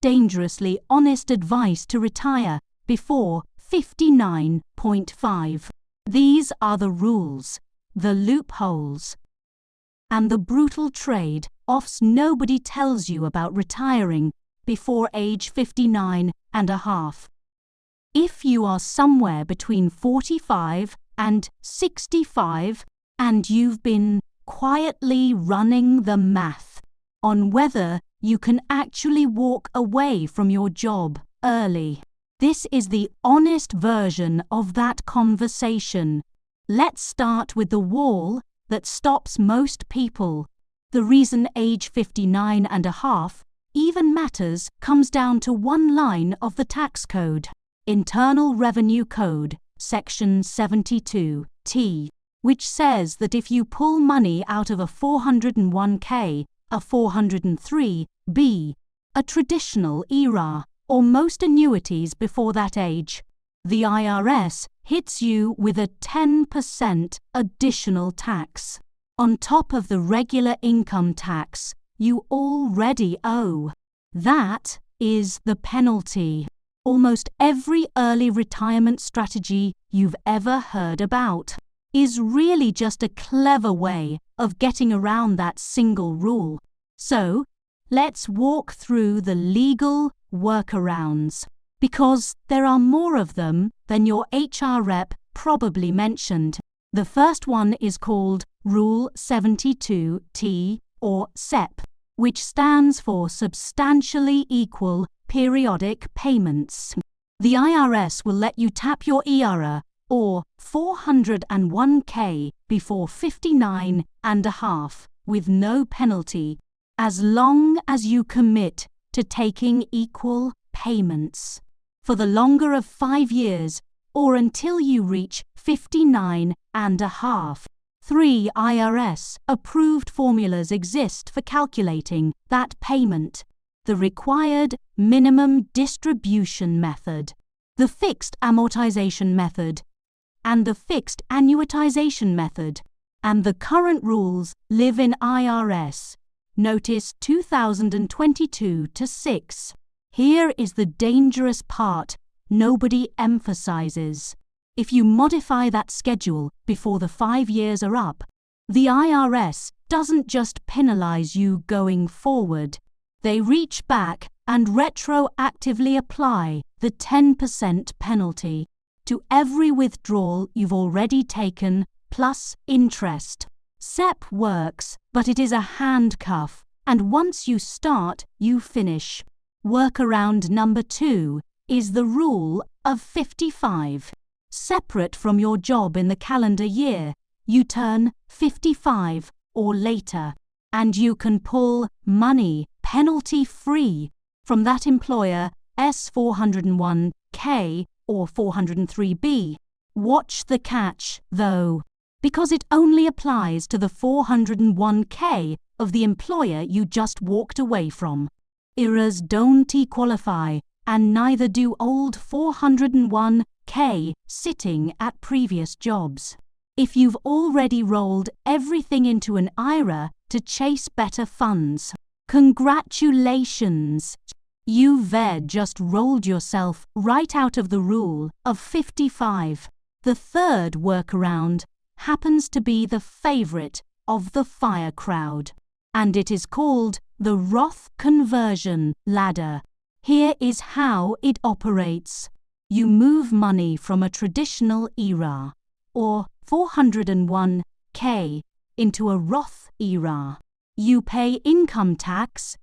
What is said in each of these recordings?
dangerously honest advice to retire before 59.5. These are the rules, the loopholes, and the brutal trade-offs nobody tells you about retiring before age 59 and a half. If you are somewhere between 45 and 65 and you've been quietly running the math on whether you can actually walk away from your job early, this is the honest version of that conversation. Let's start with the wall that stops most people. The reason age 59 and a half even matters comes down to one line of the tax code, Internal Revenue Code, Section 72T, which says that if you pull money out of a 401k, a 403b, a traditional IRA, or most annuities before that age, the IRS hits you with a 10% additional tax on top of the regular income tax you already owe. That is the penalty. Almost every early retirement strategy you've ever heard about is really just a clever way of getting around that single rule. So, let's walk through the legal workarounds, because there are more of them than your HR rep probably mentioned. The first one is called Rule 72T, or SEPP, which stands for Substantially Equal Periodic Payments. The IRS will let you tap your IRA or 401k before 59 and a half with no penalty, as long as you commit to taking equal payments for the longer of 5 years or until you reach 59 and a half. 3 IRS-approved formulas exist for calculating that payment: the required minimum distribution method, the fixed amortization method, and the fixed annuitization method. And the current rules live in IRS Notice 2022-6. Here is the dangerous part nobody emphasizes. If you modify that schedule before the 5 years are up, the IRS doesn't just penalize you going forward. They reach back and retroactively apply the 10% penalty to every withdrawal you've already taken, plus interest. SEPP works, but it is a handcuff, and once you start, you finish. Workaround number 2 is the rule of 55. Separate from your job in the calendar year, you turn 55 or later, and you can pull money penalty-free from that employer S401k or 403b. Watch the catch, though, because it only applies to the 401k of the employer you just walked away from. IRAs don't qualify, and neither do old 401k sitting at previous jobs. If you've already rolled everything into an IRA to chase better funds, congratulations! You've just rolled yourself right out of the rule of 55. The third workaround happens to be the favorite of the FIRE crowd, and it is called the Roth conversion ladder. Here is how it operates. You move money from a traditional IRA, or 401k, into a Roth IRA. You pay income tax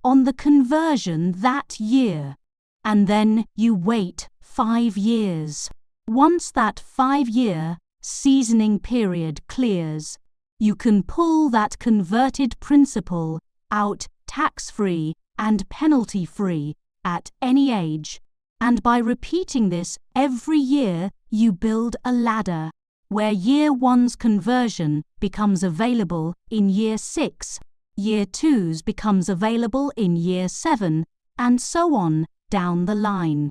on the conversion that year, and then you wait 5 years. Once that 5-year seasoning period clears, you can pull that converted principal out tax-free and penalty-free at any age. And by repeating this every year, you build a ladder where year 1's conversion becomes available in year 6, year 2's becomes available in year 7, and so on down the line.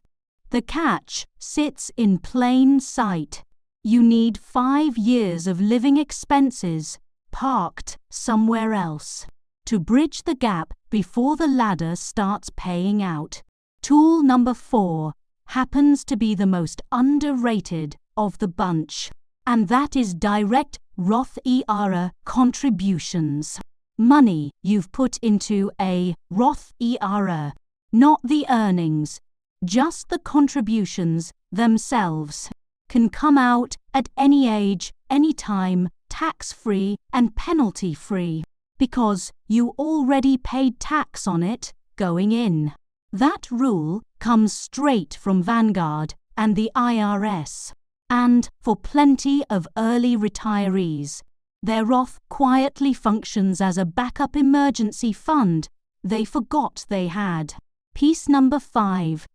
The catch sits in plain sight. You need 5 years of living expenses parked somewhere else. To bridge the gap before the ladder starts paying out. Tool number 4 happens to be the most underrated of the bunch, and that is direct Roth IRA contributions. Money you've put into a Roth IRA, not the earnings, just the contributions themselves, can come out at any age, any time, tax-free and penalty-free, because you already paid tax on it going in. That rule comes straight from Vanguard and the IRS. And for plenty of early retirees, their Roth quietly functions as a backup emergency fund they forgot they had. Piece number 5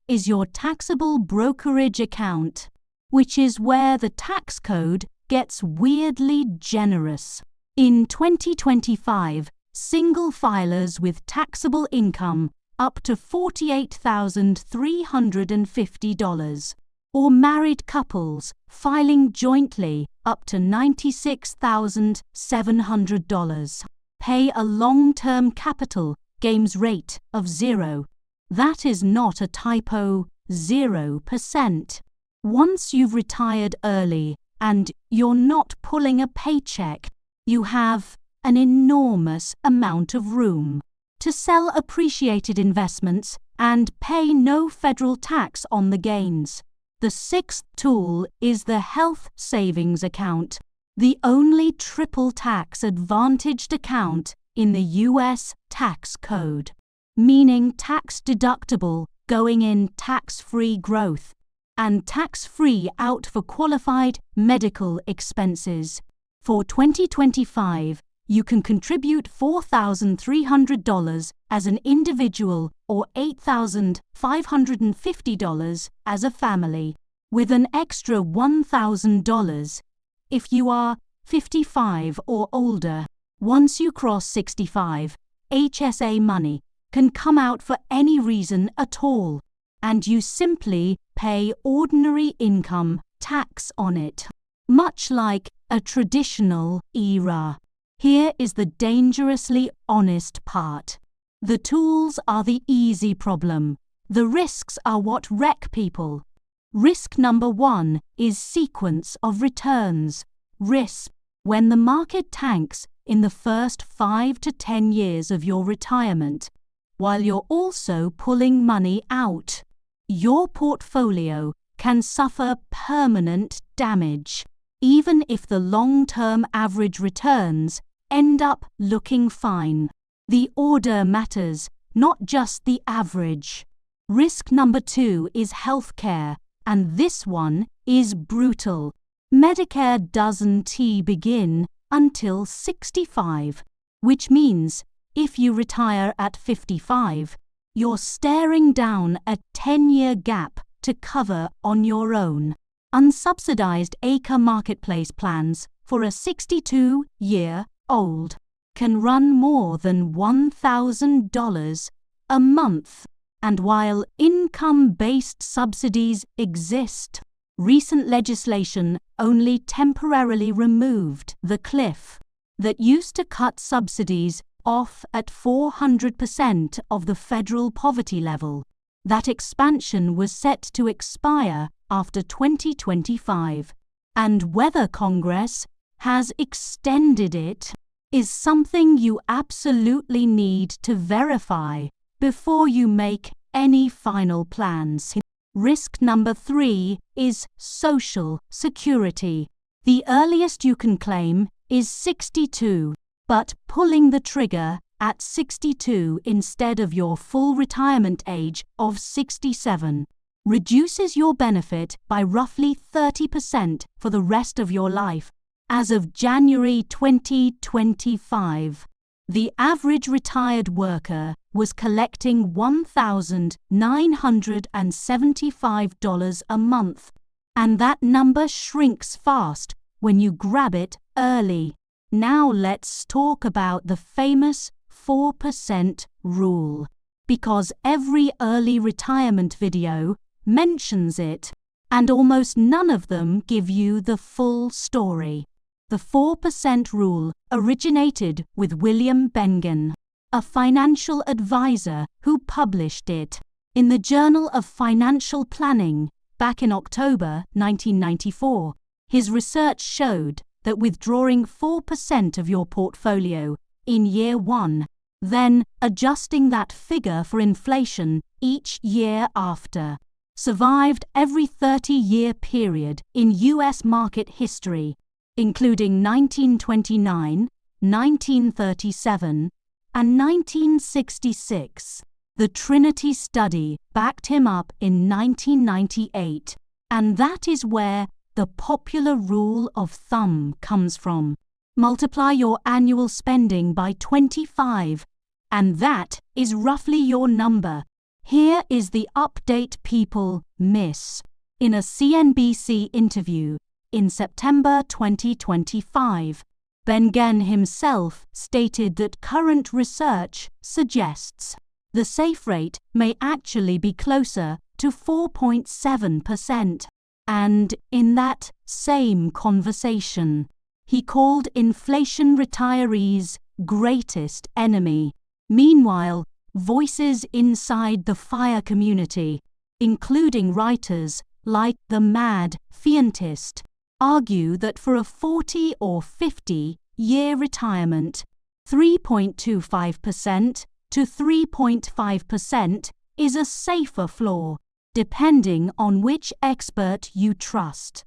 is your taxable brokerage account, which is where the tax code gets weirdly generous. In 2025, single filers with taxable income up to $48,350, or married couples filing jointly up to $96,700, pay a long-term capital gains rate of 0. That is not a typo, 0%. Once you've retired early and you're not pulling a paycheck, you have an enormous amount of room to sell appreciated investments and pay no federal tax on the gains. The 6th tool is the health savings account, the only triple tax advantaged account in the U.S. tax code, meaning tax deductible going in tax-free growth and tax-free out for qualified medical expenses. For 2025, you can contribute $4,300 as an individual or $8,550 as a family, with an extra $1,000 if you are 55 or older. Once you cross 65, HSA money can come out for any reason at all, and you simply pay ordinary income tax on it, much like a traditional IRA. Here is the dangerously honest part. The tools are the easy problem. The risks are what wreck people. Risk number 1 is sequence of returns. Risk when the market tanks in the first 5 to 10 years of your retirement, while you're also pulling money out. Your portfolio can suffer permanent damage, even if the long-term average returns end up looking fine. The order matters, not just the average. Risk number 2 is healthcare, and this one is brutal. Medicare doesn't begin until 65, which means if you retire at 55, you're staring down a 10-year gap to cover on your own. Unsubsidized acre marketplace plans for a 62-year-old can run more than $1,000 a month. And while income-based subsidies exist, recent legislation only temporarily removed the cliff that used to cut subsidies off at 400% of the federal poverty level. That expansion was set to expire after 2025, and whether Congress has extended it is something you absolutely need to verify before you make any final plans. Risk number 3 is Social Security. The earliest you can claim is 62, but pulling the trigger at 62 instead of your full retirement age of 67 reduces your benefit by roughly 30% for the rest of your life. As of January 2025, the average retired worker was collecting $1,975 a month, and that number shrinks fast when you grab it early. Now let's talk about the famous 4% rule, because every early retirement video mentions it, and almost none of them give you the full story. The 4% rule originated with William Bengen, a financial advisor who published it in the Journal of Financial Planning back in October 1994. His research showed that withdrawing 4% of your portfolio in year 1, then adjusting that figure for inflation each year after, survived every 30-year period in U.S. market history, including 1929, 1937, and 1966. The Trinity Study backed him up in 1998, and that is where the popular rule of thumb comes from. Multiply your annual spending by 25, and that is roughly your number. Here is the update people miss. In a CNBC interview in September 2025, Bengen himself stated that current research suggests the safe rate may actually be closer to 4.7%. And in that same conversation, he called inflation retirees' greatest enemy. Meanwhile, voices inside the FIRE community, including writers like the Mad Fientist, argue that for a 40 or 50-year retirement, 3.25% to 3.5% is a safer floor, depending on which expert you trust.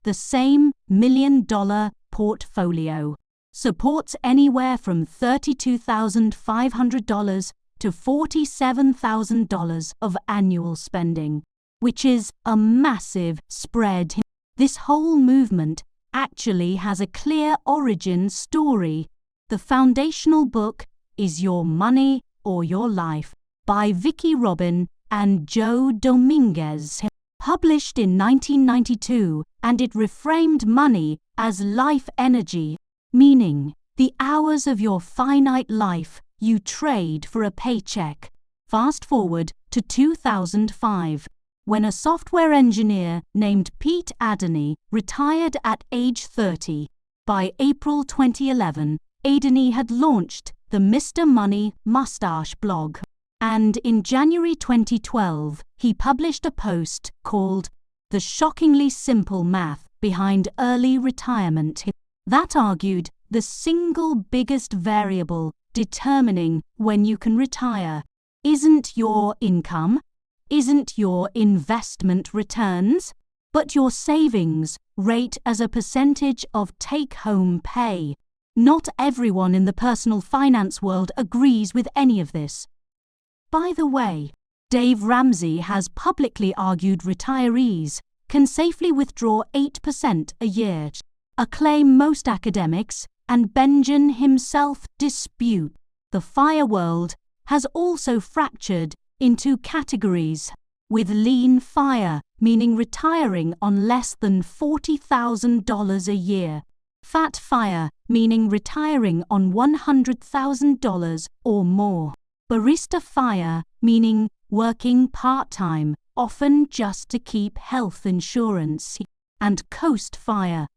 The same $1 million portfolio supports anywhere from $32,500 to $47,000 of annual spending, which is a massive spread. This whole movement actually has a clear origin story. The foundational book is Your Money or Your Life by Vicki and Joe Dominguez, published in 1992, and it reframed money as life energy, meaning the hours of your finite life you trade for a paycheck. Fast forward to 2005, when a software engineer named Pete Adeney retired at age 30. By April 2011, Adeney had launched the Mr. Money Mustache blog, and in January 2012, he published a post called The Shockingly Simple Math Behind Early Retirement that argued the single biggest variable determining when you can retire isn't your income, isn't your investment returns, but your savings rate as a percentage of take-home pay. Not everyone in the personal finance world agrees with any of this. By the way, Dave Ramsey has publicly argued retirees can safely withdraw 8% a year, a claim most academics and Bengen himself dispute. The FIRE world has also fractured into categories, with lean FIRE meaning retiring on less than $40,000 a year, fat FIRE meaning retiring on $100,000 or more, barista FIRE meaning working part-time, often just to keep health insurance, and coast FIRE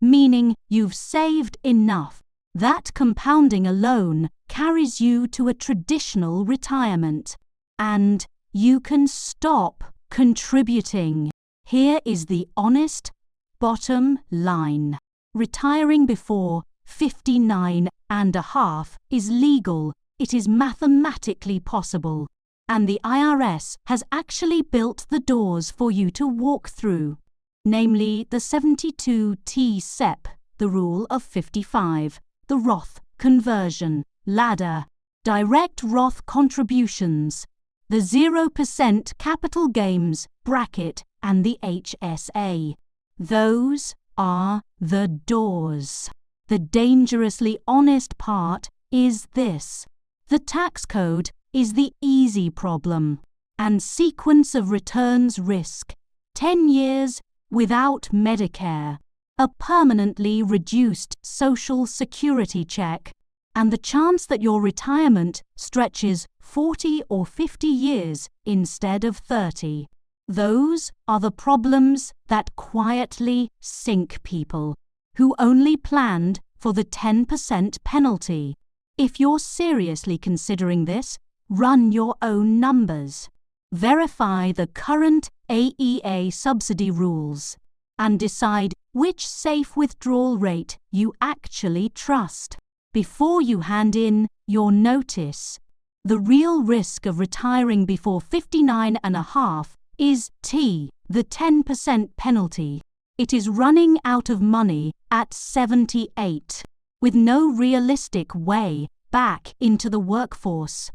meaning you've saved enough that compounding alone carries you to a traditional retirement, and you can stop contributing. Here is the honest bottom line. Retiring before 59 and a half is legal, it is mathematically possible, and the IRS has actually built the doors for you to walk through, namely the 72T SEPP, the Rule of 55, the Roth conversion ladder, direct Roth contributions, the 0% capital gains bracket, and the HSA. Those are the doors. The dangerously honest part is this: the tax code is the easy problem, and sequence of returns risk 10 years without Medicare, a permanently reduced Social Security check, and the chance that your retirement stretches 40 or 50 years instead of 30. Those are the problems that quietly sink people who only planned for the 10% penalty. If you're seriously considering this, run your own numbers. Verify the current AEA subsidy rules and decide which safe withdrawal rate you actually trust before you hand in your notice. The real risk of retiring before 59.5 is the 10% penalty. It is running out of money at 78, with no realistic way back into the workforce.